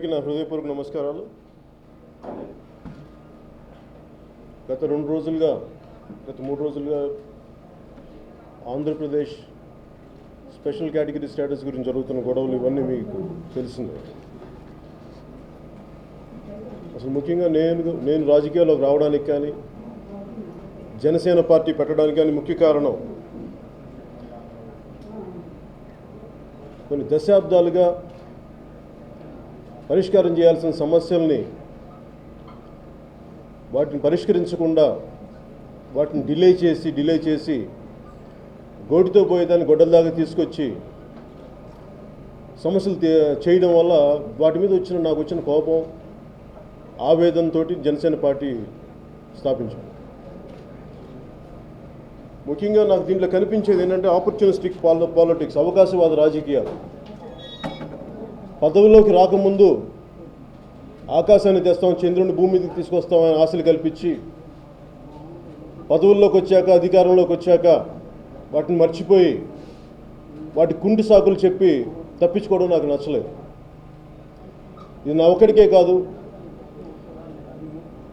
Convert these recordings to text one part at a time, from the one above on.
అందరికీ నా హృదయపూర్వక నమస్కారాలు. గత 3 రోజులుగా ఆంధ్రప్రదేశ్ స్పెషల్ కేటగిరీ స్టేటస్ గురించి జరుగుతున్న గొడవలు ఇవన్నీ మీకు తెలిసిందే. అసలు ముఖ్యంగా నేను రాజకీయాల్లోకి రావడానికి కానీ జనసేన పార్టీ పెట్టడానికి కానీ ముఖ్య కారణం కొన్ని దశాబ్దాలుగా పరిష్కారం చేయాల్సిన సమస్యల్ని వాటిని పరిష్కరించకుండా వాటిని డిలే చేసి గోటితో పోయేదాన్ని గొడ్డలదాకా తీసుకొచ్చి సమస్యలు చేయడం వల్ల వాటి మీద నాకు వచ్చిన కోపం ఆవేదనతో జనసేన పార్టీ స్థాపించాం. ముఖ్యంగా నాకు దీంట్లో కనిపించేది ఏంటంటే ఆపర్చునిస్టిక్ పాలిటిక్స్, అవకాశవాద రాజకీయాలు. పదవిలోకి రాకముందు ఆకాశాన్ని తెస్తాం, చంద్రుని భూమి మీదకి తీసుకొస్తామని ఆశలు కల్పించి పదవుల్లోకి వచ్చాక అధికారంలోకి వచ్చాక వాటిని మర్చిపోయి వాటి కుంటి సాకులు చెప్పి తప్పించుకోవడం నాకు నచ్చలేదు. ఇది నా ఒక్కడికే కాదు,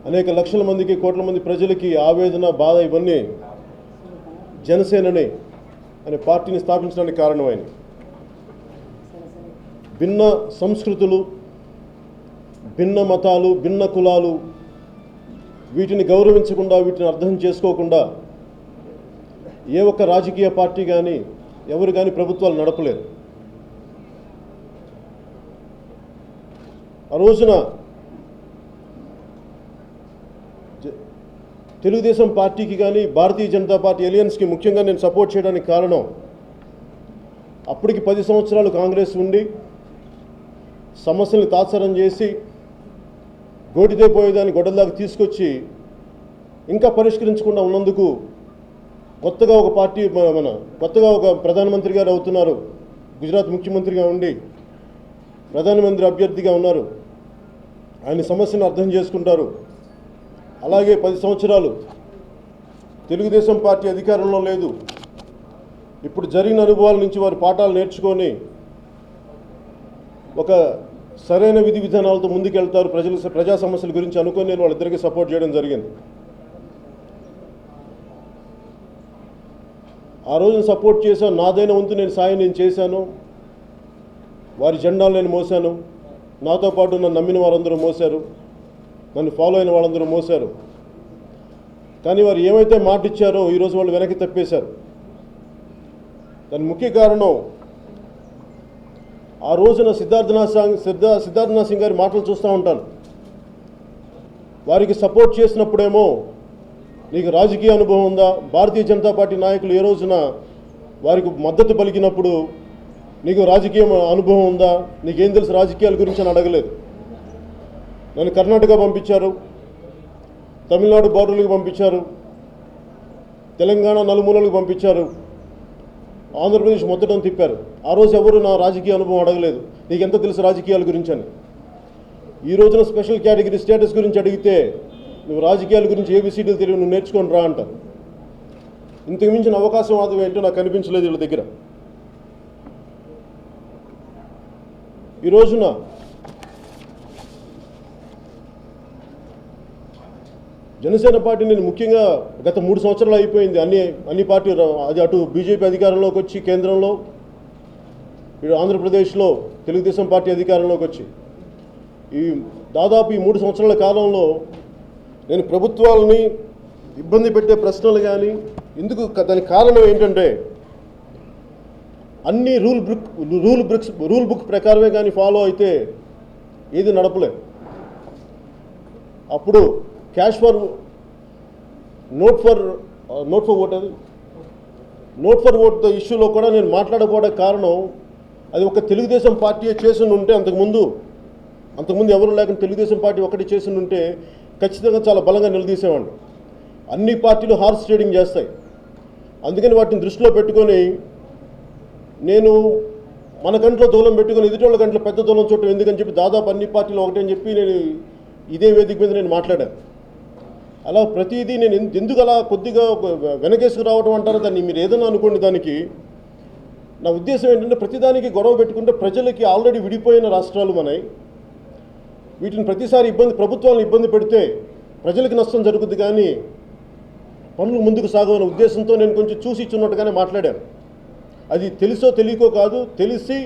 అనేక లక్షల మందికి, కోట్ల మంది ప్రజలకి ఆవేదన, బాధ ఇవన్నీ జనసేనని అనే పార్టీని స్థాపించడానికి కారణమైనవి. భిన్న సంస్కృతులు, భిన్న మతాలు, భిన్న కులాలు, వీటిని గౌరవించకుండా, వీటిని అర్థం చేసుకోకుండా ఏ ఒక్క రాజకీయ పార్టీ కానీ ఎవరు కానీ ప్రభుత్వాలు నడపలేరు. ఆ రోజున తెలుగుదేశం పార్టీకి కానీ భారతీయ జనతా పార్టీ అలయన్స్కి ముఖ్యంగా నేను సపోర్ట్ చేయడానికి కారణం, అప్పటికి 10 సంవత్సరాలు కాంగ్రెస్ ఉండి సమస్యల్ని తాత్సారం చేసి గోటితో పోయేదాన్ని గొడ్డలదాకా తీసుకొచ్చి ఇంకా పరిష్కరించకుండా ఉన్నందుకు కొత్తగా ఒక ప్రధానమంత్రి గారు అవుతున్నారు, గుజరాత్ ముఖ్యమంత్రిగా ఉండి ప్రధానమంత్రి అభ్యర్థిగా ఉన్నారు, ఆయన సమస్యను అర్థం చేసుకుంటారు. అలాగే 10 సంవత్సరాలు తెలుగుదేశం పార్టీ అధికారంలో లేదు, ఇప్పుడు జరిగిన అనుభవాల నుంచి వారి పాఠాలు నేర్చుకొని ఒక సరైన విధి విధానాలతో ముందుకెళ్తారు, ప్రజా సమస్యల గురించి అనుకొని నేను వాళ్ళిద్దరికీ సపోర్ట్ చేయడం జరిగింది. ఆ రోజున సపోర్ట్ చేశాను, నాదైన వంతు సాయం నేను చేశాను, వారి జెండాలు నేను మోసాను, నాతో పాటు నన్ను నమ్మిన వారందరూ మోశారు, నన్ను ఫాలో అయిన వాళ్ళందరూ మోశారు. కానీ వారు ఏమైతే మాట ఇచ్చారో ఈరోజు వాళ్ళు వెనక్కి తప్పేశారు. దాని ముఖ్య కారణం ఆ రోజున సిద్ధార్థనాథ్ సింగ్ గారి మాటలు చూస్తూ ఉంటాను. వారికి సపోర్ట్ చేసినప్పుడేమో నీకు రాజకీయ అనుభవం ఉందా, భారతీయ జనతా పార్టీ నాయకులు ఏ రోజున వారికి మద్దతు పలికినప్పుడు నీకు రాజకీయ అనుభవం ఉందా, నీకేం తెలుసు రాజకీయాల గురించి అని అడగలేదు. నన్ను కర్ణాటక పంపించారు, తమిళనాడు బార్డర్లకు పంపించారు, తెలంగాణ నలుమూలలకు పంపించారు, ఆంధ్రప్రదేశ్ మొత్తం తిప్పారు. ఆ రోజు ఎవరు నా రాజకీయ అనుభవం అడగలేదు, నీకెంత తెలుసు రాజకీయాల గురించి అని. ఈ రోజున స్పెషల్ కేటగిరీ స్టేటస్ గురించి అడిగితే నువ్వు రాజకీయాల గురించి ఏబిసిడీలు తెలియదు, నువ్వు నేర్చుకొని రా అంటారు. ఇంతకు మించిన అవకాశవాదం ఏంటో నాకు కనిపించలేదు వీళ్ళ దగ్గర. ఈ రోజున జనసేన పార్టీ నేను ముఖ్యంగా గత 3 సంవత్సరాలు అయిపోయింది, అన్ని పార్టీలు అది అటు బీజేపీ అధికారంలోకి వచ్చి కేంద్రంలో, ఇటు ఆంధ్రప్రదేశ్లో తెలుగుదేశం పార్టీ అధికారంలోకి వచ్చి ఈ దాదాపు 3 సంవత్సరాల కాలంలో నేను ప్రభుత్వాలని ఇబ్బంది పెట్టే ప్రశ్నలు కానీ ఎందుకు, దానికి కారణం ఏంటంటే అన్ని రూల్ బుక్ ప్రకారమే కానీ ఫాలో అయితే ఏది నడపలే. అప్పుడు cash for note for vote ఇష్యూలో కూడా నేను మాట్లాడకపోవడానికి కారణం అది ఒక తెలుగుదేశం పార్టీ చేసి ఉంటే, అంతకుముందు ఎవరు లేకుండా తెలుగుదేశం పార్టీ ఒకటి చేసి ఉంటే ఖచ్చితంగా చాలా బలంగా నిలదీసేవాడిని. అన్ని పార్టీలు హార్స్ ట్రేడింగ్ చేస్తాయి, అందుకని వాటిని దృష్టిలో పెట్టుకొని నేను మన కంట్లో దూలం పెట్టుకొని ఎదుటోళ్ళ కంట్లో పెద్ద దూలం చూడటం ఎందుకని చెప్పి దాదాపు అన్ని పార్టీలు ఒకటే అని చెప్పి నేను ఇదే వేదిక మీద నేను మాట్లాడాను. అలా ప్రతిదీ నేను ఎందుకు అలా కొద్దిగా వెనకేసుకు రావడం అంటారు, దాన్ని మీరు ఏదైనా అనుకోండి. దానికి నా ఉద్దేశం ఏంటంటే ప్రతిదానికి గొడవ పెట్టుకుంటే ప్రజలకి ఆల్రెడీ విడిపోయిన రాష్ట్రాలు మనవి, వీటిని ప్రతిసారి ప్రభుత్వాలను ఇబ్బంది పెడితే ప్రజలకు నష్టం జరుగుతుంది, కానీ పనులు ముందుకు సాగవనే ఉద్దేశంతో నేను కొంచెం చూసి ఇచ్చున్నట్టుగానే మాట్లాడాను. అది తెలుసో తెలియకో కాదు, తెలిసి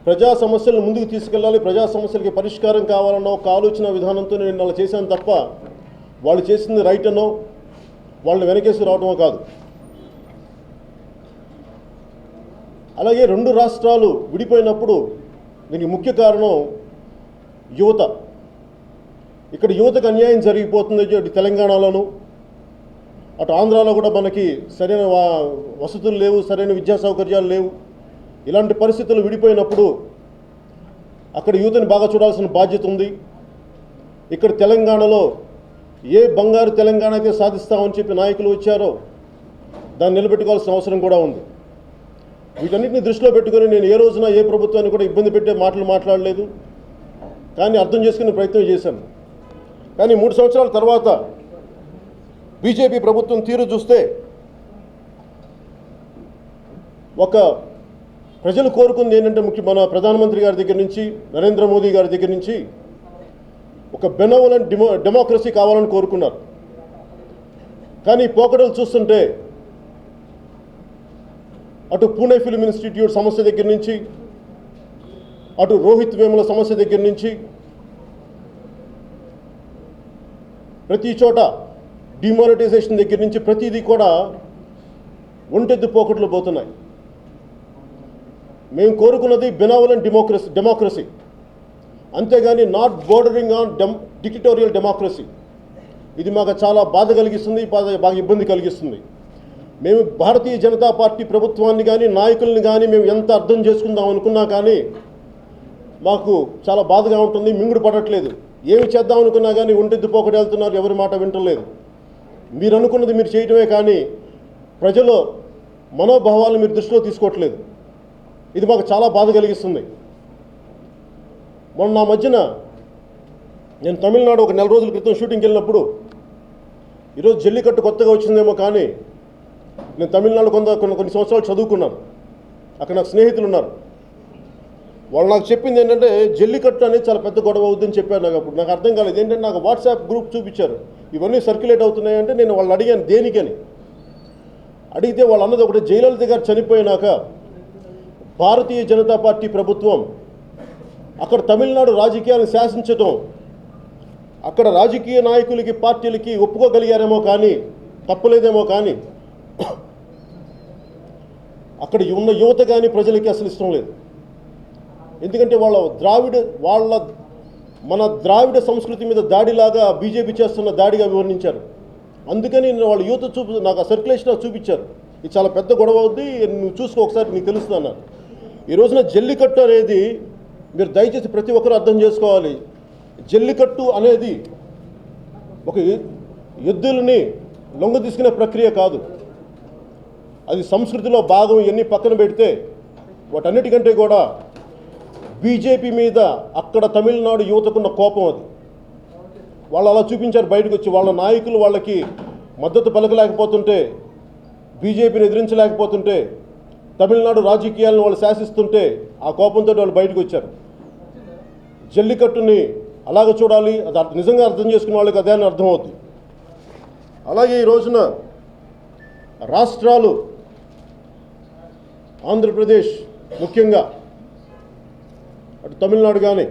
ప్రజా సమస్యలను ముందుకు తీసుకెళ్ళాలి, ప్రజా సమస్యలకి పరిష్కారం కావాలన్న ఒక ఆలోచన విధానంతో నేను అలా చేశాను తప్ప వాళ్ళు చేసింది రైట్ అనో వాళ్ళని వెనకేసి రావడమో కాదు. అలాగే 2 రాష్ట్రాలు విడిపోయినప్పుడు దీనికి ముఖ్య కారణం యువత. ఇక్కడ యువతకు అన్యాయం జరిగిపోతుంది. అటు తెలంగాణలోను అటు ఆంధ్రాలో కూడా మనకి సరైన వసతులు లేవు, సరైన విద్యా సౌకర్యాలు లేవు. ఇలాంటి పరిస్థితులు విడిపోయినప్పుడు అక్కడ యువతని బాగా చూడాల్సిన బాధ్యత ఉంది. ఇక్కడ తెలంగాణలో ఏ బంగారు తెలంగాణ అయితే సాధిస్తామని చెప్పి నాయకులు వచ్చారో దాన్ని నిలబెట్టుకోవాల్సిన అవసరం కూడా ఉంది. వీటన్నిటిని దృష్టిలో పెట్టుకొని నేను ఏ రోజున ఏ ప్రభుత్వాన్ని కూడా ఇబ్బంది పెట్టే మాటలు మాట్లాడలేదు, కానీ అర్థం చేసుకునే ప్రయత్నం చేశాను. కానీ 3 సంవత్సరాల తర్వాత బీజేపీ ప్రభుత్వం తీరు చూస్తే ఒక ప్రజలు కోరుకుంది ఏంటంటే మన ప్రధానమంత్రి గారి దగ్గర నుంచి, నరేంద్ర మోదీ గారి దగ్గర నుంచి ఒక బెనవలెంట్ డెమోక్రసీ కావాలని కోరుకున్నారు. కానీ పోకడలు చూస్తుంటే అటు పూణే ఫిల్మ్ ఇన్స్టిట్యూట్ సమస్య దగ్గర నుంచి, అటు రోహిత్ వేముల సమస్య దగ్గర నుంచి ప్రతి చోట డిమానిటైజేషన్ దగ్గర నుంచి ప్రతిదీ కూడా ఒంటెద్దు పోకట్లు పోతున్నాయి. మేము కోరుకున్నది బెనవలెంట్ డెమోక్రసీ, అంతేగాని not bordering on dictatorial democracy. ఇది మాకు చాలా బాధ కలిగిస్తుంది, బాగా ఇబ్బంది కలిగిస్తుంది. మేము భారతీయ జనతా పార్టీ ప్రభుత్వాన్ని కానీ నాయకుల్ని కానీ మేము ఎంత అర్థం చేసుకుందాం అనుకున్నా కానీ మాకు చాలా బాధగా ఉంటుంది. మింగుడు పడట్లేదు. ఏమి చేద్దాం అనుకున్నా కానీ ఒంటెద్దు పోకటి వెళ్తున్నారు, ఎవరి మాట వింటలేదు. మీరు అనుకున్నది మీరు చేయటమే కానీ ప్రజల మనోభావాలను మీరు దృష్టిలో తీసుకోవట్లేదు. ఇది మాకు చాలా బాధ కలిగిస్తుంది. మొన్న నా మధ్యన నేను తమిళనాడు ఒక 4 రోజుల క్రితం షూటింగ్కి వెళ్ళినప్పుడు, ఈరోజు జల్లికట్టు కొత్తగా వచ్చిందేమో కానీ నేను తమిళనాడు కొన్ని సంవత్సరాలు చదువుకున్నాను. అక్కడ నాకు స్నేహితులు ఉన్నారు. వాళ్ళు నాకు చెప్పింది ఏంటంటే జల్లికట్టు అనేది చాలా పెద్ద గొడవ అవుతుందని చెప్పారు. నాకు అర్థం కాలేదు. ఏంటంటే నాకు వాట్సాప్ గ్రూప్ చూపించారు, ఇవన్నీ సర్క్యులేట్ అవుతున్నాయంటే నేను వాళ్ళు అడిగాను దేనికని. అడిగితే వాళ్ళు అన్నది ఒకటి, జయలలిత గారు చనిపోయినాక భారతీయ జనతా పార్టీ ప్రభుత్వం అక్కడ తమిళనాడు రాజకీయాలను శాసించడం, అక్కడ రాజకీయ నాయకులకి పార్టీలకి ఒప్పుకోగలిగారేమో కానీ తప్పలేదేమో కానీ అక్కడ ఉన్న యువత కానీ ప్రజలకి అసలు ఇష్టం లేదు. ఎందుకంటే మన ద్రావిడ సంస్కృతి మీద దాడిలాగా బీజేపీ చేస్తున్న దాడిగా వివరించారు. అందుకని వాళ్ళ యువత నాకు ఆ సర్క్యులేషన్ చూపించారు. ఇది చాలా పెద్ద గొడవ అవుద్ది, నువ్వు చూసుకో ఒకసారి నీకు తెలుస్తుంది అన్నారు. ఈ రోజున జల్లికట్టు అనేది మీరు దయచేసి ప్రతి ఒక్కరు అర్థం చేసుకోవాలి. జల్లికట్టు అనేది ఒక ఎద్దులని లొంగ తీసుకునే ప్రక్రియ కాదు. అది సంస్కృతిలో భాగం. ఇవన్నీ పక్కన పెడితే వాటన్నిటికంటే కూడా బీజేపీ మీద అక్కడ తమిళనాడు యువతకున్న కోపం అది. వాళ్ళు అలా చూపించారు బయటకు వచ్చి. వాళ్ళ నాయకులు వాళ్ళకి మద్దతు పలకలేకపోతుంటే, బీజేపీని ఎదిరించలేకపోతుంటే, తమిళనాడు రాజకీయాలను వాళ్ళు శాసిస్తుంటే ఆ కోపంతో వాళ్ళు బయటకు వచ్చారు. జల్లికట్టుని అలాగ చూడాలి, అది నిజంగా అర్థం చేసుకునే వాళ్ళకి అదే అని అర్థమవుతుంది. అలాగే ఈ రోజున రాష్ట్రాలు ఆంధ్రప్రదేశ్ ముఖ్యంగా అటు తమిళనాడు కానీ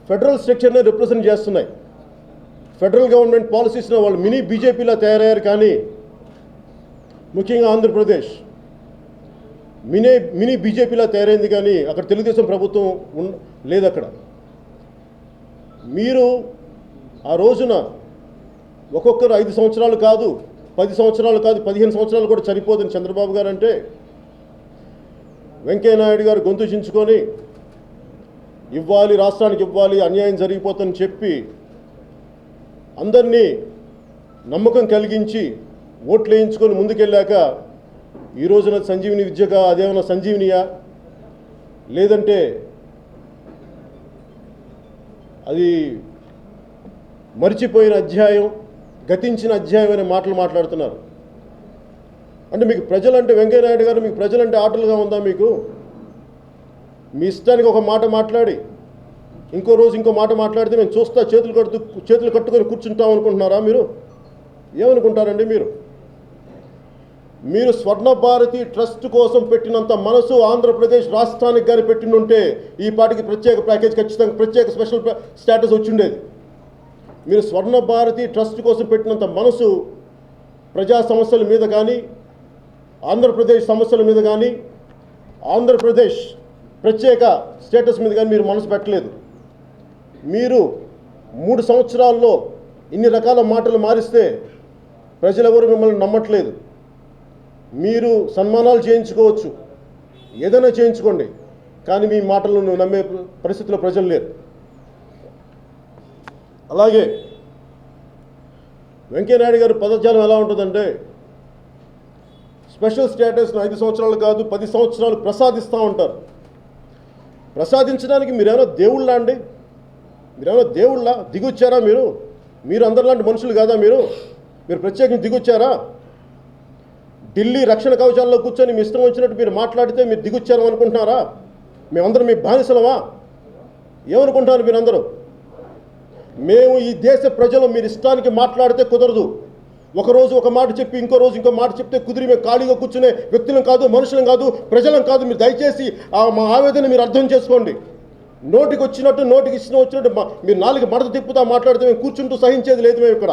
ఫెడరల్ స్ట్రక్చర్ని రిప్రజెంట్ చేస్తున్నాయి. ఫెడరల్ గవర్నమెంట్ పాలసీస్ని వాళ్ళు మినీ బీజేపీలా తయారయ్యారు. కానీ ముఖ్యంగా ఆంధ్రప్రదేశ్ మినీ బీజేపీలా తయారైంది. కానీ అక్కడ తెలుగుదేశం ప్రభుత్వం లేదు. అక్కడ మీరు ఆ రోజున ఒక్కొక్కరు 5 సంవత్సరాలు కాదు, 10 సంవత్సరాలు కాదు, 15 సంవత్సరాలు కూడా సరిపోదని చంద్రబాబు గారు అంటే, వెంకయ్యనాయుడు గారు గొంతు చించుకొని ఇవ్వాలి, రాష్ట్రానికి ఇవ్వాలి, అన్యాయం జరిగిపోతుందని చెప్పి అందరినీ నమ్మకం కలిగించి ఓట్లు వేయించుకొని ముందుకెళ్ళాక ఈ రోజున సంజీవిని విద్యగా అదేమన్నా సంజీవినియా, లేదంటే అది మరిచిపోయిన అధ్యాయం, గతించిన అధ్యాయం అనే మాటలు మాట్లాడుతున్నారు. అంటే మీకు ప్రజలంటే వెంకయ్యనాయుడు గారు మీకు ప్రజలంటే ఆటలుగా ఉందా? మీకు మీ ఇష్టానికి ఒక మాట మాట్లాడి ఇంకో రోజు ఇంకో మాట మాట్లాడితే మేము చూస్తా చేతులు కట్టుకొని కూర్చుంటాం అనుకుంటున్నారా? మీరు ఏమనుకుంటారండి? మీరు స్వర్ణ భారతి ట్రస్ట్ కోసం పెట్టినంత మనసు ఆంధ్రప్రదేశ్ రాష్ట్రానికి కానీ పెట్టినుంటే ఈ పాటికి ప్రత్యేక ప్యాకేజ్, ఖచ్చితంగా ప్రత్యేక స్పెషల్ స్టేటస్ వచ్చిండేది. మీరు స్వర్ణ భారతి ట్రస్ట్ కోసం పెట్టినంత మనసు ప్రజా సమస్యల మీద కానీ, ఆంధ్రప్రదేశ్ సమస్యల మీద కానీ, ఆంధ్రప్రదేశ్ ప్రత్యేక స్టేటస్ మీద కానీ మీరు మనసు పెట్టలేదు. మీరు 3 సంవత్సరాల్లో ఇన్ని రకాల మాటలు మారిస్తే ప్రజలెవరు మిమ్మల్ని నమ్మట్లేదు. మీరు సన్మానాలు చేయించుకోవచ్చు, ఏదైనా చేయించుకోండి, కానీ మీ మాటలను నమ్మే పరిస్థితిలో ప్రజలు లేరు. అలాగే వెంకయ్యనాయుడు గారి పదజాలం ఎలా ఉంటుందంటే, స్పెషల్ స్టేటస్ను 5 సంవత్సరాలు కాదు 10 సంవత్సరాలు ప్రసాదిస్తూ ఉంటారు. ప్రసాదించడానికి మీరేమైనా దేవుళ్ళా అండి? మీరేమైనా దేవుళ్ళా? దిగొచ్చారా? మీరు అందరిలాంటి మనుషులు కాదా? మీరు ప్రత్యేకంగా దిగొచ్చారా? ఢిల్లీ రక్షణ కవచాల్లో కూర్చొని మీ ఇష్టం వచ్చినట్టు మీరు మాట్లాడితే మీరు దిగొచ్చారు అనుకుంటున్నారా? మేమందరం మీ బానిసలమా? ఏమనుకుంటున్నారు మీరందరూ? మేము ఈ దేశ ప్రజలు మీరు ఇష్టానికి మాట్లాడితే కుదరదు. ఒకరోజు ఒక మాట చెప్పి ఇంకో రోజు ఇంకో మాట చెప్తే కుదిరి మేము ఖాళీగా కూర్చునే వ్యక్తులం కాదు, మనుషులం కాదు, ప్రజలం కాదు. మీరు దయచేసి మా ఆవేదన మీరు అర్థం చేసుకోండి. నోటికి ఇష్టం వచ్చినట్టు మీరు 4 మడత తిప్పుతా మాట్లాడితే మేము కూర్చుంటూ సహించేది లేదు. మేము ఇక్కడ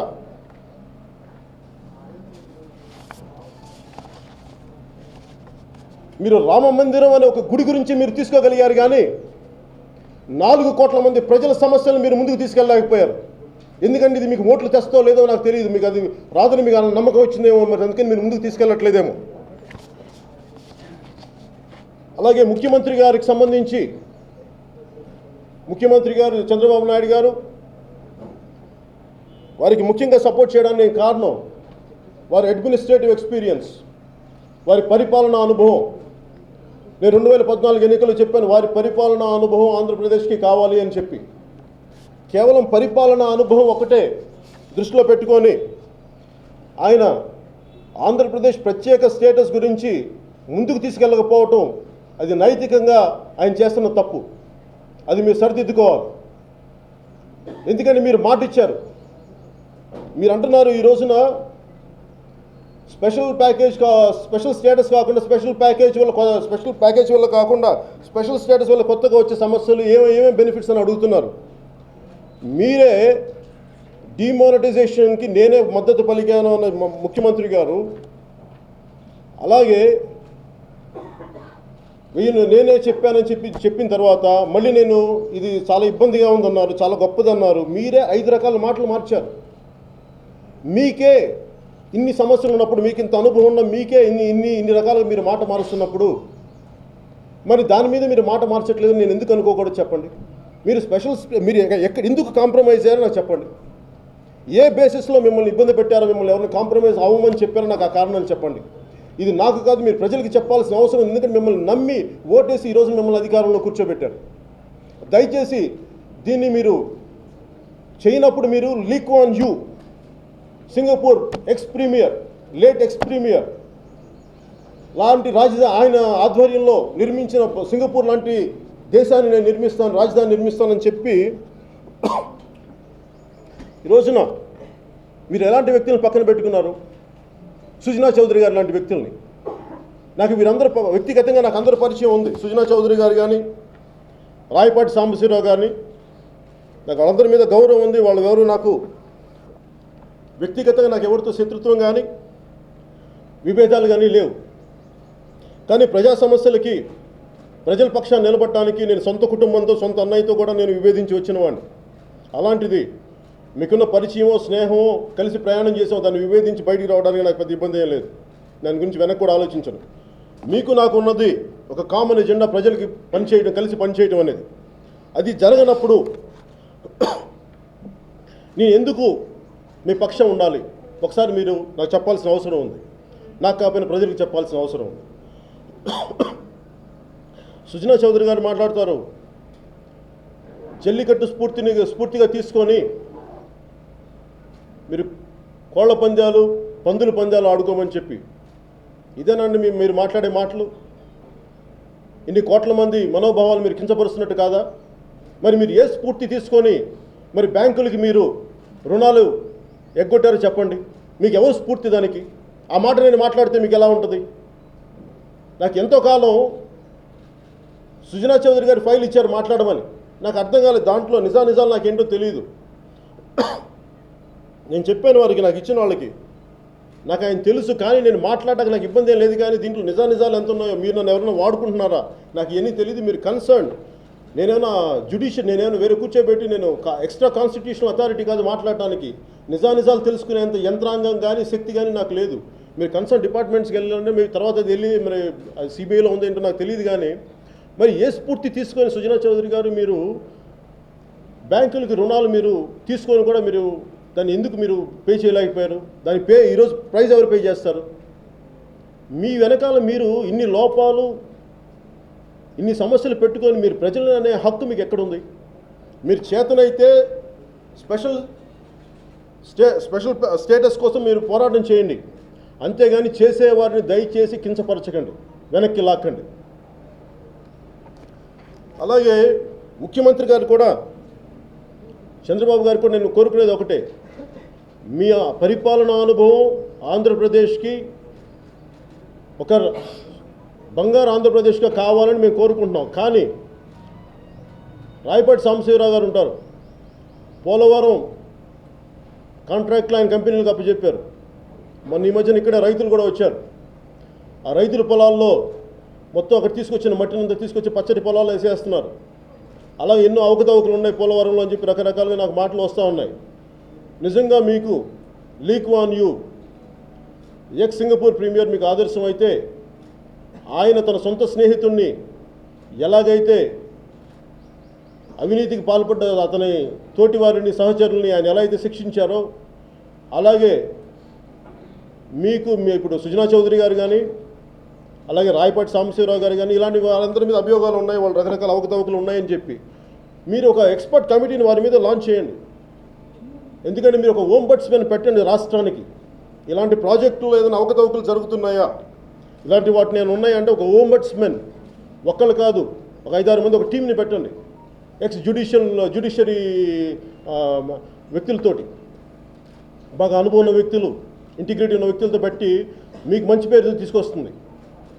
మీరు రామ మందిరం అనే ఒక గుడి గురించి మీరు తీసుకోగలిగారు, కానీ 4 కోట్ల మంది ప్రజల సమస్యలు మీరు ముందుకు తీసుకెళ్ళలేకపోయారు. ఎందుకంటే ఇది మీకు ఓట్లు తెస్తో లేదో నాకు తెలియదు, మీకు అది రాదని మీకు నమ్మకం వచ్చిందేమో, మరి అందుకని మీరు ముందుకు తీసుకెళ్ళట్లేదేమో. అలాగే ముఖ్యమంత్రి గారికి సంబంధించి ముఖ్యమంత్రి గారు చంద్రబాబు నాయుడు గారు వారికి ముఖ్యంగా సపోర్ట్ చేయడానికి కారణం వారి అడ్మినిస్ట్రేటివ్ ఎక్స్పీరియన్స్, వారి పరిపాలనా అనుభవం. నేను 2014 ఎన్నికల్లో చెప్పాను, వారి పరిపాలనా అనుభవం ఆంధ్రప్రదేశ్కి కావాలి అని చెప్పి. కేవలం పరిపాలనా అనుభవం ఒకటే దృష్టిలో పెట్టుకొని ఆయన ఆంధ్రప్రదేశ్ ప్రత్యేక స్టేటస్ గురించి ముందుకు తీసుకెళ్ళకపోవటం అది నైతికంగా ఆయన చేస్తున్న తప్పు. అది మీరు సరిదిద్దుకోవాలి. ఎందుకంటే మీరు మాట ఇచ్చారు. మీరు అంటున్నారు ఈ రోజున స్పెషల్ స్టేటస్ కాకుండా స్పెషల్ ప్యాకేజ్ వల్ల కాకుండా స్పెషల్ స్టేటస్ వల్ల కొత్తగా వచ్చే సమస్యలు ఏమేమి బెనిఫిట్స్ అని అడుగుతున్నారు. మీరే డిమానిటైజేషన్కి నేనే మద్దతు పలికాను అన్న ముఖ్యమంత్రి గారు, అలాగే నేనే చెప్పానని చెప్పిన తర్వాత మళ్ళీ నేను ఇది చాలా ఇబ్బందిగా ఉందన్నారు, చాలా గొప్పదన్నారు. మీరే 5 రకాల మాటలు మార్చారు. మీకే ఇన్ని సమస్యలు ఉన్నప్పుడు, మీకు ఇంత అనుభవం ఉన్న మీకే ఇన్ని రకాలుగా మీరు మాట మారుస్తున్నప్పుడు మరి దాని మీద మీరు మాట మార్చట్లేదు నేను ఎందుకు అనుకోకూడదు చెప్పండి. మీరు ఎందుకు కాంప్రమైజ్ అయ్యారో నాకు చెప్పండి. ఏ బేసిస్లో మిమ్మల్ని ఇబ్బంది పెట్టారో, మిమ్మల్ని ఎవరిని కాంప్రమైజ్ అవ్వమని చెప్పారో నాకు ఆ కారణాన్ని చెప్పండి. ఇది నాకు కాదు, మీరు ప్రజలకు చెప్పాల్సిన అవసరం. ఎందుకంటే మిమ్మల్ని నమ్మి ఓటేసి ఈరోజు మిమ్మల్ని అధికారంలో కూర్చోబెట్టారు. దయచేసి దీన్ని మీరు చేయనప్పుడు మీరు Lee Kuan Yew, Singapore late ex premier లాంటి ఆయన ఆధ్వర్యంలో నిర్మించిన సింగపూర్ లాంటి దేశాన్ని నేను నిర్మిస్తాను, రాజధాని నిర్మిస్తానని చెప్పి ఈ రోజున మీరు ఎలాంటి వ్యక్తులను పక్కన పెట్టుకున్నారు? సుజనా చౌదరి గారు లాంటి వ్యక్తుల్ని. నాకు వీరందరూ వ్యక్తిగతంగా నాకు అందరూ పరిచయం ఉంది. సుజనా చౌదరి గారు కానీ, రాయపాటి సాంబశివరావు గారిని, నాకు వాళ్ళందరి మీద గౌరవం ఉంది. వాళ్ళు ఎవరు నాకు వ్యక్తిగతంగా నాకు ఎవరితో శత్రుత్వం కానీ విభేదాలు కానీ లేవు. కానీ ప్రజా సమస్యలకి ప్రజల పక్షాన్ని నిలబడటానికి నేను సొంత కుటుంబంతో, సొంత అన్నయ్యతో కూడా నేను విభేదించి వచ్చిన వాడిని. అలాంటిది మీకున్న పరిచయమో స్నేహమో కలిసి ప్రయాణం చేసామో దాన్ని విభేదించి బయటికి రావడానికి నాకు పెద్ద ఇబ్బంది ఏం లేదు. దాని గురించి వెనక్కి కూడా ఆలోచించను. మీకు నాకు ఉన్నది ఒక కామన్ ఎజెండా, ప్రజలకి పనిచేయడం, కలిసి పనిచేయడం అనేది. అది జరగనప్పుడు నేను ఎందుకు మీ పక్షం ఉండాలి? ఒకసారి మీరు నాకు చెప్పాల్సిన అవసరం ఉంది. నాకు కాకపోయినా ప్రజలకు చెప్పాల్సిన అవసరం ఉంది. సుజనా చౌదరి గారు మాట్లాడతారు, జల్లికట్టు స్ఫూర్తిగా తీసుకొని మీరు కోళ్ల పందాలు, పందుల పందాలు ఆడుకోమని చెప్పి. ఇదేనండి మీరు మాట్లాడే మాటలు? ఇన్ని కోట్ల మంది మనోభావాలు మీరు కించపరుస్తున్నట్టు కాదా? మరి మీరు ఏ స్ఫూర్తి తీసుకొని మరి బ్యాంకులకి మీరు రుణాలు ఎగ్గొట్టారో చెప్పండి. మీకు ఎవరు స్ఫూర్తి దానికి? ఆ మాట నేను మాట్లాడితే మీకు ఎలా ఉంటుంది? నాకు ఎంతో కాలం సుజనా చౌదరి గారు ఫైల్ ఇచ్చారు మాట్లాడమని, నాకు అర్థం కాలేదు. దాంట్లో నిజాలు నాకేంటో తెలియదు. నేను చెప్పాను వారికి, నాకు ఇచ్చిన వాళ్ళకి, నాకు ఆయన తెలుసు, కానీ నేను మాట్లాడడానికి నాకు ఇబ్బంది ఏం లేదు. కానీ దీంట్లో నిజాలు ఎంత ఉన్నాయో, మీరు నన్ను ఎవరైనా వాడుకుంటున్నారా నాకు ఇవన్నీ తెలియదు. మీరు కన్సర్న్, నేనేమైనా నేనేమైనా వేరే కూర్చోబెట్టి నేను ఎక్స్ట్రా కాన్స్టిట్యూషనల్ అథారిటీ కాదు మాట్లాడటానికి. నిజాలు తెలుసుకునేంత యంత్రాంగం కానీ శక్తి కానీ నాకు లేదు. మీరు కన్సర్న్ డిపార్ట్మెంట్స్కి వెళ్ళాలంటే మీరు తర్వాత అది వెళ్ళి మరి సిబిఐలో ఉందేంటో నాకు తెలియదు. కానీ మరి ఏ స్ఫూర్తి తీసుకొని సుజనా చౌదరి గారు మీరు బ్యాంకులకి రుణాలు మీరు తీసుకొని కూడా మీరు దాన్ని ఎందుకు మీరు పే చేయలేకపోయారు? దాని ఈరోజు ప్రైజ్ ఎవరు పే చేస్తారు? మీ వెనకాల మీరు ఇన్ని లోపాలు, ఇన్ని సమస్యలు పెట్టుకొని మీరు ప్రజలు అనే హక్కు మీకు ఎక్కడుంది? మీరు చేతనైతే స్పెషల్ స్టేటస్ కోసం మీరు పోరాటం చేయండి, అంతేగాని చేసేవారిని దయచేసి కించపరచకండి, వెనక్కి లాక్కండి. అలాగే ముఖ్యమంత్రి గారు కూడా, చంద్రబాబు గారు కూడా నేను కోరుకునేది ఒకటే, మీ పరిపాలనా అనుభవం ఆంధ్రప్రదేశ్కి ఒక బంగారు ఆంధ్రప్రదేశ్గా కావాలని మేము కోరుకుంటున్నాం. కానీ రాయపాటి సాంబశివరావు గారు ఉంటారు, పోలవరం కాంట్రాక్ట్లు ఆయన కంపెనీలకు అప్పచెప్పారు. మొన్న ఈ మధ్యన ఇక్కడ రైతులు కూడా వచ్చారు. ఆ రైతుల పొలాల్లో మొత్తం అక్కడ తీసుకొచ్చిన మట్టినంతా తీసుకొచ్చి పచ్చడి పొలాలు వేసేస్తున్నారు. అలా ఎన్నో అవకతవకలు ఉన్నాయి పోలవరంలో అని చెప్పి రకరకాలుగా నాకు మాటలు వస్తూ ఉన్నాయి. నిజంగా మీకు Lee Kuan Yew, ex Singapore premier మీకు ఆదర్శం అయితే, ఆయన తన సొంత స్నేహితుడిని ఎలాగైతే అవినీతికి పాల్పడ్డ అతని తోటివారిని సహచరుల్ని ఆయన ఎలా అయితే శిక్షించారో, అలాగే మీకు ఇప్పుడు సుజనా చౌదరి గారు కానీ, అలాగే రాయపాటి సాంబశివరావు గారు కానీ, ఇలాంటి వాళ్ళందరి మీద అభియోగాలు ఉన్నాయి, వాళ్ళు రకరకాల అవకతవకలు ఉన్నాయని చెప్పి మీరు ఒక ఎక్స్పర్ట్ కమిటీని వారి మీద లాంచ్ చేయండి. ఎందుకంటే మీరు ఒక ఓంబడ్స్మెన్ పెట్టండి రాష్ట్రానికి. ఇలాంటి ప్రాజెక్టులు ఏదైనా అవకతవకలు జరుగుతున్నాయా, ఇలాంటి వాటిని నేను ఉన్నాయంటే ఒక ఓంబడ్స్మెన్, ఒక్కళ్ళు కాదు ఒక 5-6 మంది ఒక టీంని పెట్టండి, ఎక్స్ జ్యుడిషియరీ వ్యక్తులతోటి, బాగా అనుభవం ఉన్న వ్యక్తులు, ఇంటిగ్రిటీ ఉన్న వ్యక్తులతో పెట్టి మీకు మంచి పేరు తీసుకొస్తుంది.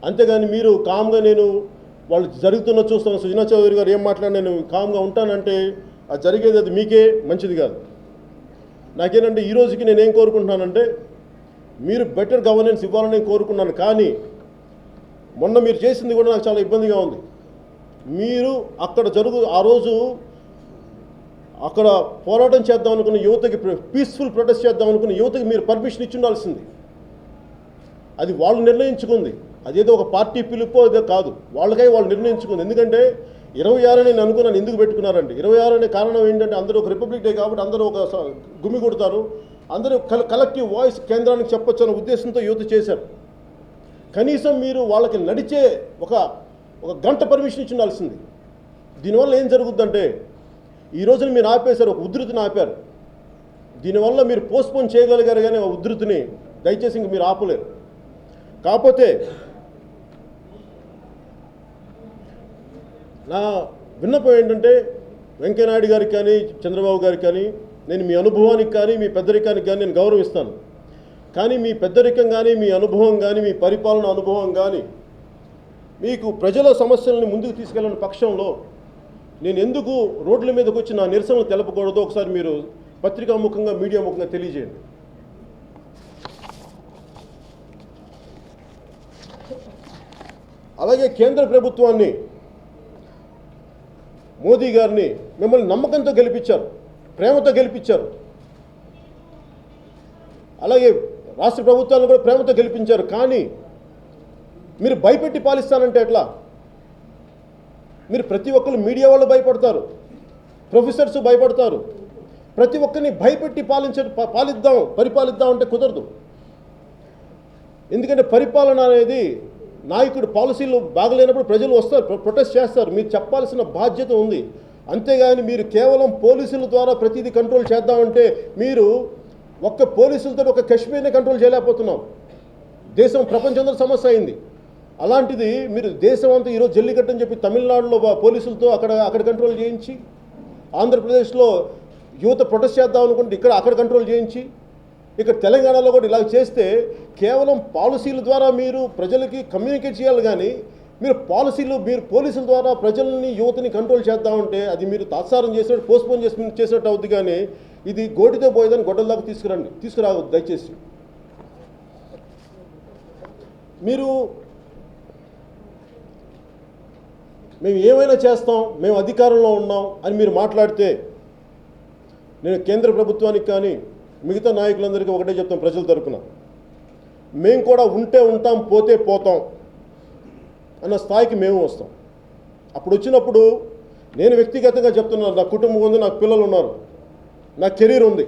అంతేగాని మీరు కామ్గా నేను వాళ్ళు జరుగుతున్న చూస్తాను, సుజనా చౌదరి గారు ఏం మాట్లాడి నేను కామ్గా ఉంటానంటే అది జరిగేది అది మీకే మంచిది కాదు. నాకేంటంటే ఈ రోజుకి నేనేం కోరుకుంటున్నానంటే మీరు బెటర్ గవర్నెన్స్ ఇవ్వాలని కోరుకున్నాను. కానీ మొన్న మీరు చేసింది కూడా నాకు చాలా ఇబ్బందిగా ఉంది. మీరు అక్కడ ఆ రోజు అక్కడ పోరాటం చేద్దాం అనుకున్న యువతకి, పీస్ఫుల్ ప్రొటెస్ట్ చేద్దాం అనుకున్న యువతకి మీరు పర్మిషన్ ఇచ్చి ఉండాల్సింది. అది వాళ్ళు నిర్ణయించుకుంది, అదేదో ఒక పార్టీ పిలుపో అదే కాదు, వాళ్ళకై వాళ్ళు నిర్ణయించుకుంది. ఎందుకంటే 26 నేను అనుకున్నాను, ఎందుకు పెట్టుకున్నారండి 26 అనే కారణం ఏంటంటే అందరూ ఒక రిపబ్లిక్ డే కాబట్టి అందరూ ఒక గుమి కొడతారు, అందరూ కలెక్టివ్ వాయిస్ కేంద్రానికి చెప్పొచ్చు అనే ఉద్దేశంతో యువత చేశారు. కనీసం మీరు వాళ్ళకి నడిచే ఒక గంట పర్మిషన్ ఇచ్చి ఉండాల్సింది. దీనివల్ల ఏం జరుగుద్దంటే ఈ రోజున మీరు ఆపేశారు, ఒక ఉధృతిని ఆపారు. దీనివల్ల మీరు పోస్ట్పోన్ చేయగలిగారు, కానీ ఆ ఉధృతిని దయచేసి ఇంక మీరు ఆపలేరు. కాకపోతే నా విన్నపం ఏంటంటే వెంకయ్యనాయుడు గారికి కానీ చంద్రబాబు గారికి కానీ, నేను మీ అనుభవానికి కానీ మీ పెద్దరికానికి కానీ నేను గౌరవిస్తాను. కానీ మీ పెద్దరికం కానీ మీ అనుభవం కానీ మీ పరిపాలన అనుభవం కానీ మీకు ప్రజల సమస్యలను ముందుకు తీసుకెళ్ళిన పక్షంలో నేను ఎందుకు రోడ్ల మీదకి వచ్చి నా నిరసనలు తెలపకూడదో ఒకసారి మీరు పత్రికాముఖంగా మీడియా ముఖంగా తెలియజేయండి. అలాగే కేంద్ర ప్రభుత్వాన్ని, మోదీ గారిని మిమ్మల్ని నమ్మకంతో గెలిపించారు, ప్రేమతో గెలిపించారు. అలాగే రాష్ట్ర ప్రభుత్వాలను కూడా ప్రేమతో గెలిపించారు. కానీ మీరు భయపెట్టి పాలిస్తానంటే ఎట్లా? మీరు ప్రతి ఒక్కరు, మీడియా వాళ్ళు భయపడతారు, ప్రొఫెసర్స్ భయపడతారు, ప్రతి ఒక్కరిని భయపెట్టి పరిపాలిద్దాం అంటే కుదరదు. ఎందుకంటే పరిపాలన అనేది నాయకుడు పాలసీలు బాగలేనప్పుడు ప్రజలు వస్తారు, ప్రొటెస్ట్ చేస్తారు, మీరు చెప్పాల్సిన బాధ్యత ఉంది. అంతేగాని మీరు కేవలం పోలీసుల ద్వారా ప్రతిదీ కంట్రోల్ చేద్దామంటే మీరు ఒక్క పోలీసులతో ఒక కశ్మీర్ని కంట్రోల్ చేయలేకపోతున్నాం. దేశం ప్రపంచంలో సమస్య అయింది. అలాంటిది మీరు దేశం అంతా ఈరోజు జల్లికట్టు అని చెప్పి తమిళనాడులో పోలీసులతో అక్కడ కంట్రోల్ చేయించి ఆంధ్రప్రదేశ్లో యువత ప్రొటెస్ట్ చేద్దాం అనుకుంటే ఇక్కడ అక్కడ కంట్రోల్ చేయించి ఇక్కడ తెలంగాణలో కూడా ఇలా చేస్తే కేవలం పాలసీల ద్వారా మీరు ప్రజలకి కమ్యూనికేట్ చేయాలి కానీ మీరు పోలీసుల ద్వారా ప్రజల్ని యువతని కంట్రోల్ చేద్దామంటే అది మీరు తాత్సారం చేసినట్టు పోస్ట్పోన్ చేసినట్టు అవుద్ది. కానీ ఇది గోటితో పోయేదని గొడ్డల దాకా తీసుకురావద్దు దయచేసి. మీరు మేము ఏమైనా చేస్తాం, మేము అధికారంలో ఉన్నాం అని మీరు మాట్లాడితే నేను కేంద్ర ప్రభుత్వానికి కానీ మిగతా నాయకులందరికీ ఒకటే చెప్తాం, ప్రజల తరపున మేము కూడా ఉంటే ఉంటాం పోతే పోతాం అన్న స్థాయికి మేము వస్తాం. అప్పుడు వచ్చినప్పుడు నేను వ్యక్తిగతంగా చెప్తున్నాను, నా కుటుంబం ఉంది, నాకు పిల్లలు ఉన్నారు, నా కెరీర్ ఉంది,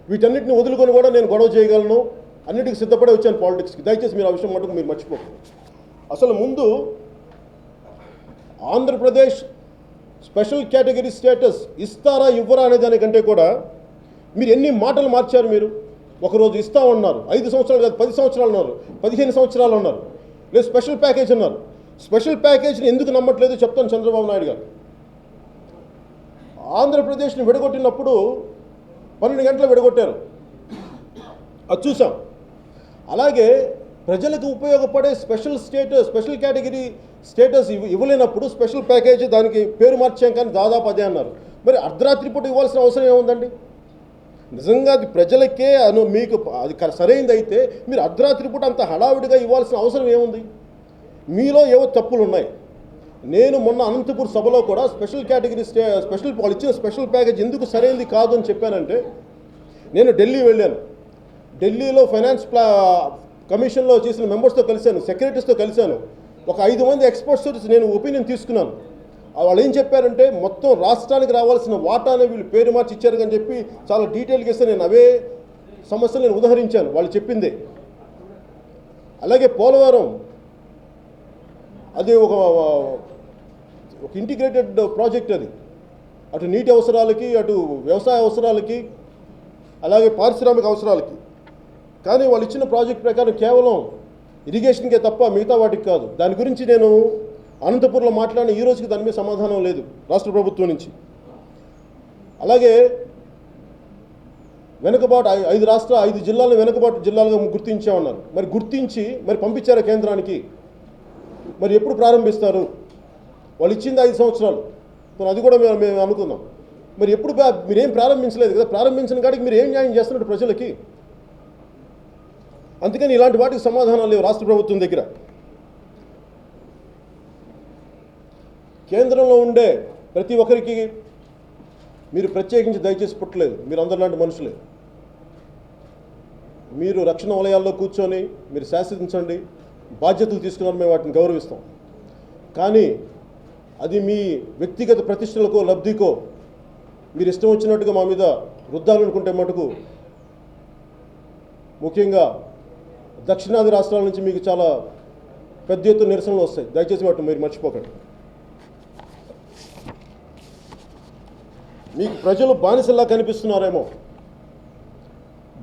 వీటన్నిటిని వదులుకొని కూడా నేను గొడవ చేయగలను, అన్నిటికీ సిద్ధపడే వచ్చాను పాలిటిక్స్కి. దయచేసి మీరు ఆ విషయం మటుకు మీరు మర్చిపోకండి. అసలు ముందు ఆంధ్రప్రదేశ్ స్పెషల్ కేటగిరీ స్టేటస్ ఇస్తారా ఇవ్వరా అనే దానికంటే కూడా మీరు ఎన్ని మాటలు మార్చారు. మీరు ఒకరోజు ఇస్తామన్నారు, 5 సంవత్సరాలు కాదు 10 సంవత్సరాలు అన్నారు, 15 సంవత్సరాలు అన్నారు, లేదు స్పెషల్ ప్యాకేజ్ అన్నారు. స్పెషల్ ప్యాకేజ్ని ఎందుకు నమ్మట్లేదు చెప్తాను. చంద్రబాబు నాయుడు గారు ఆంధ్రప్రదేశ్ని విడగొట్టినప్పుడు 12 గంటలు విడగొట్టారు, అది చూసాం. అలాగే ప్రజలకు ఉపయోగపడే స్పెషల్ కేటగిరీ స్టేటస్ ఇవ్వలేనప్పుడు స్పెషల్ ప్యాకేజీ దానికి పేరు మార్చాం కానీ దాదాపు అదే అన్నారు. మరి అర్ధరాత్రి పూట ఇవ్వాల్సిన అవసరం ఏముందండి? నిజంగా అది ప్రజలకే మీకు అది సరైనది అయితే మీరు అర్ధరాత్రి పూట అంత హడావిడిగా ఇవ్వాల్సిన అవసరం ఏముంది? మీలో ఏవో తప్పులు ఉన్నాయి. నేను మొన్న అనంతపూర్ సభలో కూడా వాళ్ళు ఇచ్చిన స్పెషల్ ప్యాకేజ్ ఎందుకు సరైనది కాదు అని చెప్పానంటే, నేను ఢిల్లీ వెళ్ళాను, ఢిల్లీలో ఫైనాన్స్ కమిషన్లో చేసిన మెంబర్స్తో కలిశాను, సెక్రటరీస్తో కలిశాను, ఒక 5 మంది ఎక్స్పర్ట్స్ నేను ఒపీనియన్ తీసుకున్నాను. వాళ్ళు ఏం చెప్పారంటే మొత్తం రాష్ట్రానికి రావాల్సిన వాటానే వీళ్ళు పేరు మార్చి ఇచ్చారు అని చెప్పి చాలా డీటెయిల్గా ఇస్తే నేను అవే సమస్యలు నేను ఉదహరించాను వాళ్ళు చెప్పిందే. అలాగే పోలవరం అది ఒక ఇంటిగ్రేటెడ్ ప్రాజెక్ట్, అది అటు నీటి అవసరాలకి, అటు వ్యవసాయ అవసరాలకి, అలాగే పారిశ్రామిక అవసరాలకి. కానీ వాళ్ళు ఇచ్చిన ప్రాజెక్ట్ ప్రకారం కేవలం ఇరిగేషన్కే తప్ప మిగతా వాటికి కాదు. దాని గురించి నేను అనంతపూర్లో మాట్లాడిన ఈ రోజుకి దాని మీద సమాధానం లేదు రాష్ట్ర ప్రభుత్వం నుంచి. అలాగే వెనుకబాటు 5 జిల్లాలను వెనుకబాటు జిల్లాలుగా గుర్తించామన్నారు. మరి గుర్తించి పంపించారా కేంద్రానికి? మరి ఎప్పుడు ప్రారంభిస్తారు? వాళ్ళు ఇచ్చింది 5 సంవత్సరాలు, మరి అది కూడా మేము అనుకుందాం. మరి ఎప్పుడు మీరేం ప్రారంభించలేదు కదా, ప్రారంభించిన కాడికి మీరు ఏం న్యాయం చేస్తున్నట్టు ప్రజలకి? అందుకని ఇలాంటి వాటికి సమాధానాలు లేవు రాష్ట్ర ప్రభుత్వం దగ్గర. కేంద్రంలో ఉండే ప్రతి ఒక్కరికి మీరు ప్రత్యేకించి దయచేసి పుట్టలేదు, మీరు అందరిలాంటి మనుషులే. మీరు రక్షణ వలయాల్లో కూర్చొని మీరు శాసించండి, బాధ్యతలు తీసుకున్నారు, మేము వాటిని గౌరవిస్తాం. కానీ అది మీ వ్యక్తిగత ప్రతిష్టలకో లబ్ధికో మీరు ఇష్టం వచ్చినట్టుగా మా మీద రుద్దాలనుకుంటే మటుకు, ముఖ్యంగా దక్షిణాది రాష్ట్రాల నుంచి మీకు చాలా పెద్ద ఎత్తున నిరసనలు వస్తాయి. దయచేసి వాటిని మీరు మర్చిపోకండి. మీకు ప్రజలు బానిసల్లా కనిపిస్తున్నారేమో.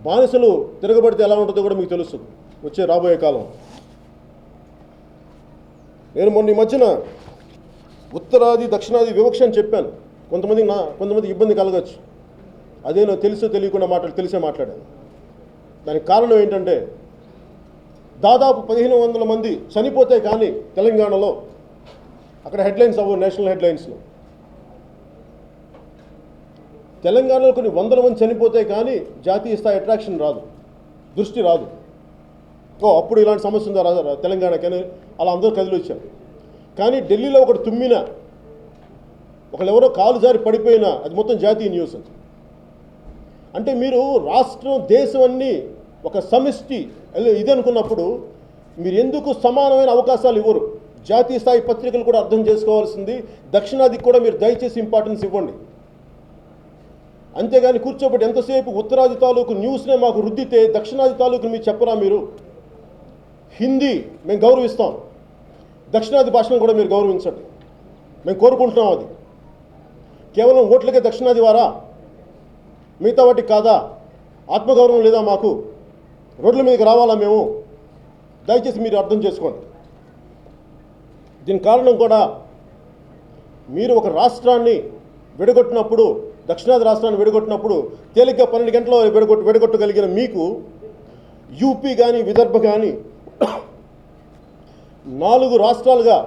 బానిసలు తిరగబడితే ఎలా ఉంటుందో కూడా మీకు తెలుసు వచ్చే రాబోయే కాలం. నేను మొన్న ఈ మధ్యన ఉత్తరాది దక్షిణాది వివక్ష అని చెప్పాను. కొంతమంది ఇబ్బంది కలగచ్చు. అదే నాకు తెలుసో తెలియకుండా తెలిసే మాట్లాడాను. దానికి కారణం ఏంటంటే దాదాపు 1500 మంది చనిపోతే కానీ తెలంగాణలో అక్కడ హెడ్లైన్స్ అవ్వవు, నేషనల్ హెడ్లైన్స్లో. తెలంగాణలో కొన్ని 100 మంది చనిపోతే కానీ జాతీయ స్థాయి అట్రాక్షన్ రాదు, దృష్టి రాదు. అప్పుడు ఇలాంటి సమస్య ఉందా రాదు తెలంగాణకని అలా అందరూ కదిలి వచ్చారు. కానీ ఢిల్లీలో ఒకటి తుమ్మినా, ఒకళ్ళెవరో కాలు జారి పడిపోయినా అది మొత్తం జాతీయ న్యూస్. అంటే మీరు రాష్ట్రం దేశం అన్నీ ఒక సమిష్టి ఇది అనుకున్నప్పుడు మీరు ఎందుకు సమానమైన అవకాశాలు ఇవ్వరు? జాతీయ స్థాయి పత్రికలు కూడా అర్థం చేసుకోవాల్సింది. దక్షిణాదికి కూడా మీరు దయచేసి ఇంపార్టెన్స్ ఇవ్వండి. అంతేగాని కూర్చోబెట్టి ఎంతసేపు ఉత్తరాది తాలూకు న్యూస్నే మాకు రుద్దితే దక్షిణాది తాలూకు మీరు చెప్పరా? మీరు హిందీ మేము గౌరవిస్తాం, దక్షిణాది భాషను కూడా మీరు గౌరవించండి, మేము కోరుకుంటున్నాం. అది కేవలం ఓట్లకే దక్షిణాది వారా? మిగతా వాటికి కాదా? ఆత్మగౌరవం లేదా మాకు? రోడ్ల మీదకి రావాలా మేము? దయచేసి మీరు అర్థం చేసుకోండి. దీని కారణం కూడా మీరు ఒక రాష్ట్రాన్ని విడగొట్టినప్పుడు, దక్షిణాది రాష్ట్రాన్ని విడగొట్టినప్పుడు తేలిగ్గా 12 గంటల్లో విడగొట్టగలిగిన మీకు యూపీ కానీ విదర్భ కానీ 4 రాష్ట్రాలుగా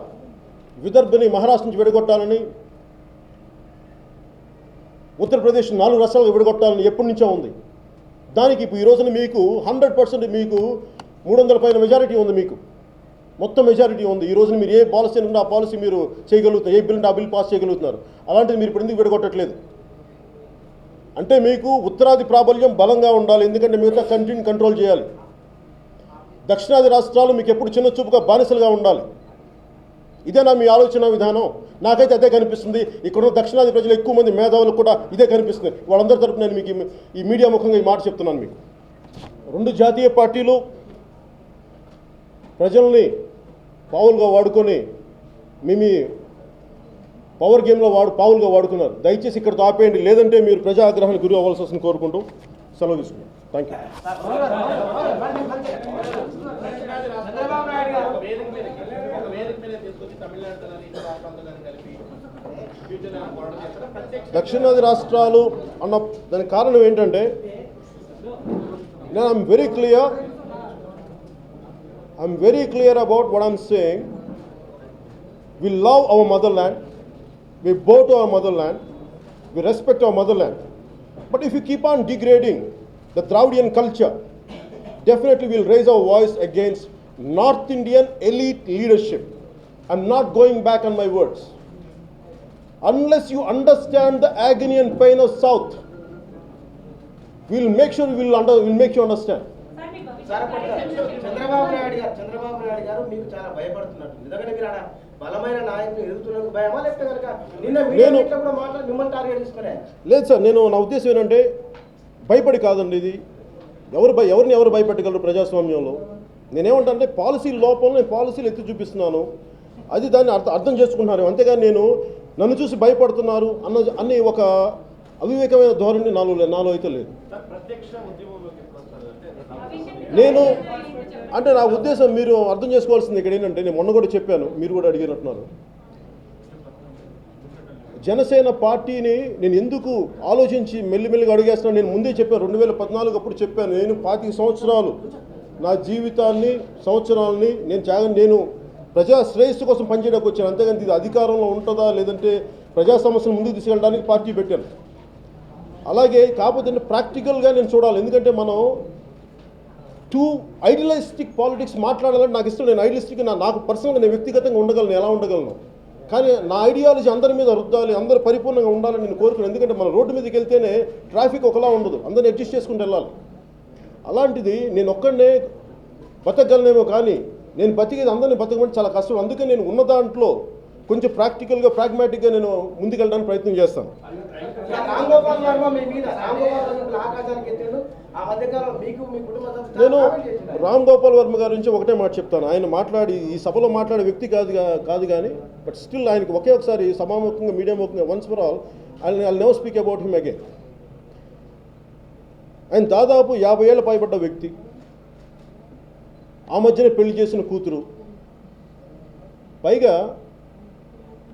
విదర్భని మహారాష్ట్ర నుంచి విడగొట్టాలని, ఉత్తరప్రదేశ్ 4 రాష్ట్రాలుగా విడగొట్టాలని ఎప్పటి నుంచో ఉంది. దానికి ఈ రోజున మీకు 100% మీకు 300 పైన మెజారిటీ ఉంది. మీకు మొత్తం మెజారిటీ ఉంది. ఈ రోజున మీరు ఏ పాలసీ ఉంటే ఆ పాలసీ మీరు చేయగలుగుతారు, ఏ బిల్ ఉంటే ఆ బిల్ పాస్ చేయగలుగుతున్నారు. అలాంటిది మీరు ఇప్పుడు ఎందుకు విడగొట్టట్లేదు అంటే మీకు ఉత్తరాది ప్రాబల్యం బలంగా ఉండాలి, ఎందుకంటే మిగతా కంట్రీని కంట్రోల్ చేయాలి. దక్షిణాది రాష్ట్రాలు మీకు ఎప్పుడు చిన్న చూపుగా బానిసలుగా ఉండాలి. ఇదేనా మీ ఆలోచన విధానం? నాకైతే అదే కనిపిస్తుంది. ఇక్కడున్న దక్షిణాది ప్రజలు ఎక్కువ మంది మేధావులకు కూడా ఇదే కనిపిస్తుంది. వాళ్ళందరి తరపున నేను మీకు ఈ మీడియా ముఖంగా ఈ మాట చెప్తున్నాను. మీకు 2 జాతీయ పార్టీలు ప్రజల్ని పావులుగా వాడుకొని మీ పవర్ గేమ్లో పావులుగా వాడుకున్నారు. దయచేసి ఇక్కడితో ఆపేయండి, లేదంటే మీరు ప్రజా ఆగ్రహానికి గురి అవ్వాల్సి వస్తుంది కోరుకుంటూ సెలవు తీసుకున్నాను. Thank you. దక్షిణాది రాష్ట్రాలు అన్న దానికి కారణం ఏంటంటే I'm very clear about what I'm saying. We love our motherland, we bow to our motherland, we respect our motherland. But if you keep on degrading the Dravidian culture, definitely we'll raise our voice against North Indian elite leadership. I'm not going back on my words. Unless you understand the agony and pain of South, we'll make you understand. Chandrababu Naidu గారు మీకు చాలా భయపడుతున్నట్టు. నిజంగానే మీరు బలమైన నాయకులు ఎదుగుతున్నందుకు భయమా, లేకపోతే కనుక నిన్న మీడియా కూడా మాట్లాడి మిమ్మల్ని టార్గెట్ చేసుకునే? లేదు సార్, నా ఉద్దేశం ఏంటంటే భయపడి కాదండి. ఇది ఎవరిని ఎవరు భయపెట్టగలరు ప్రజాస్వామ్యంలో? నేనేమంటానంటే పాలసీ లోపల నేను పాలసీలు ఎత్తి చూపిస్తున్నాను, అది దాన్ని అర్థం చేసుకుంటున్నారు. అంతేగాని నన్ను చూసి భయపడుతున్నారు అనే ఒక అవివేకమైన ధోరణి నాలో అయితే లేదు. నా ఉద్దేశం మీరు అర్థం చేసుకోవాల్సింది ఇక్కడ ఏంటంటే, నేను మొన్న కూడా చెప్పాను, మీరు కూడా అడిగినట్టున్నారు. జనసేన పార్టీని నేను ఎందుకు ఆలోచించి మెల్లిమెల్లిగా అడిగేస్తున్నాను. నేను ముందే చెప్పాను, 2014 అప్పుడు చెప్పాను, నేను 25 సంవత్సరాలు నా జీవితాన్ని సంవత్సరాలని నేను ప్రజా శ్రేయస్సు కోసం పనిచేయడానికి వచ్చాను. అంతేగాని ఇది అధికారంలో ఉంటుందా లేదంటే ప్రజా సమస్యలు ముందుకు తీసుకెళ్ళడానికి పార్టీ పెట్టాను. అలాగే కాకపోతే ప్రాక్టికల్గా నేను చూడాలి. ఎందుకంటే మనం ఐడియలిస్టిక్ పాలిటిక్స్ మాట్లాడాలని నాకు ఇష్టం. నేను ఐడియలిస్టిక్ నాకు పర్సనల్గా నేను వ్యక్తిగతంగా ఉండగలను, ఎలా ఉండగలను. కానీ నా ఐడియాలజీ అందరి మీద రుద్దాలి, అందరూ పరిపూర్ణంగా ఉండాలని నేను కోరుకున్నాను. ఎందుకంటే మన రోడ్డు మీదకి వెళ్తేనే ట్రాఫిక్ ఒకలా ఉండదు, అందరిని అడ్జస్ట్ చేసుకుంటూ వెళ్ళాలి. అలాంటిది నేను ఒక్కడనే బతకగలనేమో, కానీ నేను బతికేది అందరినీ బతకమంటే చాలా కష్టం. అందుకే నేను ఉన్న దాంట్లో కొంచెం ప్రాక్టికల్గా ప్రాగ్మాటిక్గా నేను ముందుకెళ్ళడానికి ప్రయత్నం చేస్తాను. నేను రామ్ గోపాల్ వర్మ గారి నుంచి ఒకటే మాట చెప్తాను. ఆయన ఈ సభలో మాట్లాడే వ్యక్తి కాదు కానీ బట్ స్టిల్ ఆయనకి ఒకసారి సభాముఖంగా మీడియా ముఖంగా once for all I never speak about him again. ఆయన దాదాపు 50 ఏళ్ళ పైబడ్డ వ్యక్తి, ఆ మధ్యనే పెళ్లి చేసిన కూతురు, పైగా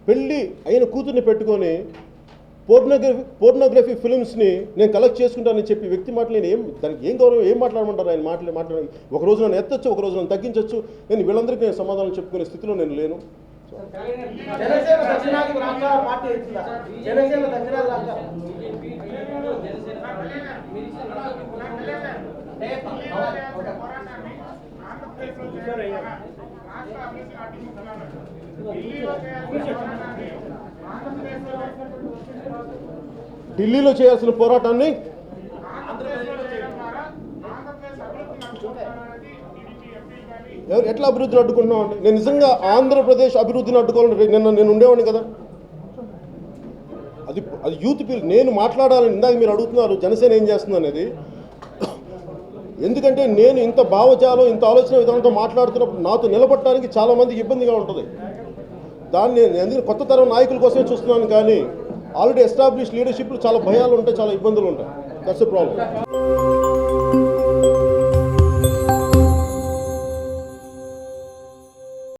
పెళ్ళి అయిన కూతుర్ని పెట్టుకొని పోర్నోగ్రఫీ ఫిల్మ్స్ని నేను కలెక్ట్ చేసుకుంటానని చెప్పి వ్యక్తి మాటలు దానికి ఏం గౌరవం, ఏం మాట్లాడమంటారు? ఆయన మాట్లాడి ఒక రోజు నన్ను ఎత్తచ్చు, ఒక రోజు నన్ను తగ్గించవచ్చు. వీళ్ళందరికీ నేను సమాధానం చెప్పుకునే స్థితిలో నేను లేను. ఢిల్లీలో చేయాల్సిన పోరాటాన్ని ఎట్లా అభివృద్ధిని అడ్డుకుంటున్నాం అండి? నేను నిజంగా ఆంధ్రప్రదేశ్ అభివృద్ధిని అడ్డుకోవాలని నేను ఉండేవాడిని కదా. అది యూత్ నేను మాట్లాడాలని ఇందాక మీరు అడుగుతున్నారు జనసేన ఏం చేస్తుంది అనేది. ఎందుకంటే నేను ఇంత భావజాలం, ఇంత ఆలోచన విధానంతో మాట్లాడుతున్నప్పుడు నాతో నిలబడటానికి చాలామందికి ఇబ్బందిగా ఉంటుంది. దాన్ని ఎందుకంటే కొత్త తరం నాయకుల కోసమే చూస్తున్నాను, కానీ ఆల్రెడీ ఎస్టాబ్లిష్ లీడర్షిప్లు చాలా భయాలు ఉంటాయి, చాలా ఇబ్బందులు ఉంటాయి. That's the problem.